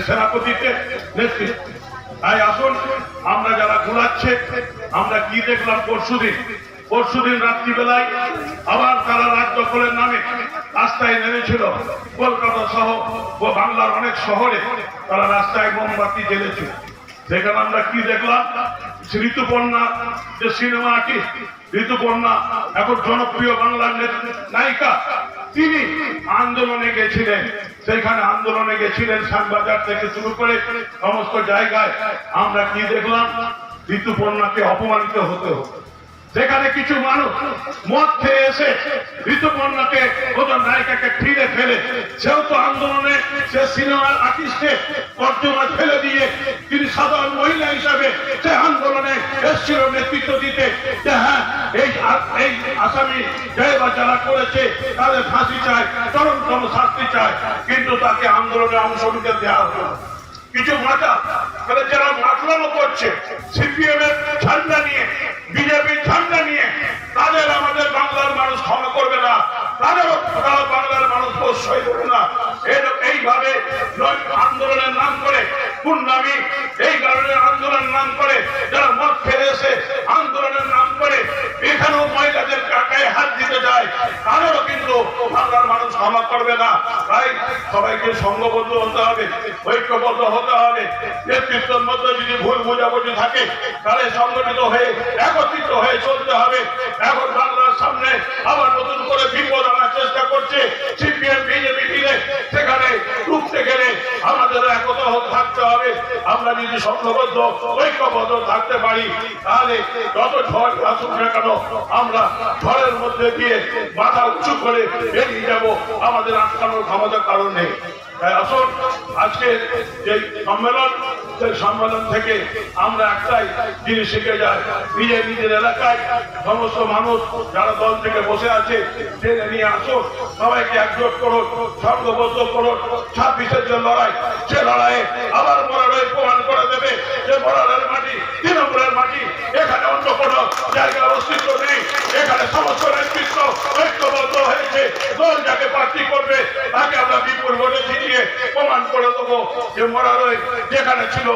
সেনাপতিতে নেতৃত্বে। তাই আসুন, আমরা যারা ঘুরাচ্ছে, আমরা কি দেখলাম পরশুদিন রাত্রিবেলায় আবার তারা রাত দখলের নামে রাস্তায় নেমেছিল। কলকাতা সহ বাংলার অনেক শহরে তারা রাস্তায় মোমবাতি জ্বেলেছিল। সেখানে আমরা কি দেখলাম, ঋতুপর্ণা যে সিনেমা আর্টিস্ট, ঋতুপর্ণা এখন জনপ্রিয় বাংলার নায়িকা, তিনি আন্দোলনে গেছিলেন। সেখানে আন্দোলনে গেছিলেন শ্যামবাজার থেকে শুরু করে সমস্ত জায়গায়। আমরা কি দেখলাম, ঋতুপর্ণাকে অপমানিত হতে হতো। সেখানে কিছু মানুষ মদ খেয়ে এসে ঋতুপর্ণাকে ওজন নায়িকাকে ফিরে ফেলে, সেও তো আন্দোলনে, সে সিনেমার আর্টিস্টে তর্জমা ফেলে দিয়ে তিনি সাধারণ মহিলা হিসাবে সে আন্দোলনে এসেছিল নেতৃত্ব দিতে, যে হ্যাঁ এই আসামি যারা করেছে তাদের ফাঁসি চায়, চরমতম শাস্তি চায়, কিন্তু তাকে আন্দোলনে অংশ নিতে দেওয়া হলো। কিছু মাথা যারা মাতলামো করছে সিপিএম এর ঝান্ডা নিয়ে, বিজেপির ঝান্ডা নিয়ে, তাদের আমাদের বাংলার মানুষ ক্ষমা করবে না, তাদেরও বাংলার মানুষ প্রশ্রয় দেবে না। এইভাবে আন্দোলনের নাম করে গুন্ডামি, এই কারণে আন্দোলনের নাম করে যারা মদ খেয়ে এসে আন্দোলনের নাম করে এখানেও মহিলাদের গায়ে হাত দিতে যায়, তাদেরও কিন্তু বাংলার মানুষ ক্ষমা করবে না। তাই সবাইকে সংঘবদ্ধ হতে হবে, ঐক্যবদ্ধ হতে হবে। নেতৃত্বের মধ্যে যদি ভুল বোঝাবুঝি থাকে তাহলে সংগঠিত হয়ে একত্রিত হয়ে চলতে হবে। এখন বাংলার সামনে আবার নতুন করে বিপদ আনার চেষ্টা করছে সিপিএম বিজেপি মিলে, সেখানে রুখতে গেলে আমাদের একতা থাকতে হবে। আমরা যদি সংঘবদ্ধ ঐক্যবদ্ধ থাকতে পারি তাহলে যত ঝড় আসুক না কেন আমরা ঝড়ের মধ্যে দিয়ে মাথা উঁচু করে বেরিয়ে যাব, আমাদের আটকানোর ক্ষমতা কারণ নেই। তাই আসুন, আজকে যে সম্মেলন, সেই সম্মেলন থেকে আমরা একটাই জিনিস শিখে যাই, নিজের এলাকায় সমস্ত মানুষ যারা দল থেকে বসে আছে টেনে নিয়ে আসুন, সবাইকে একজোট করুন, সংঘবদ্ধ করুন। 26-এর যে লড়াই, সে লড়াইয়ে আবার মরারই প্রমাণ করে দেবে যে মরারের মাটি, তৃণমূলের মাটি, এখানে অন্য কোনো জায়গার অস্তিত্ব নেই। এখানে সমস্ত নেতৃত্ব ঐক্যবদ্ধ হয়েছে, দল যাকে প্রার্থী করবে তাকে আমরা বিপুল ভোটে জিতিয়ে প্রমাণ করে দেবো যে মরারই যেখানে ছিল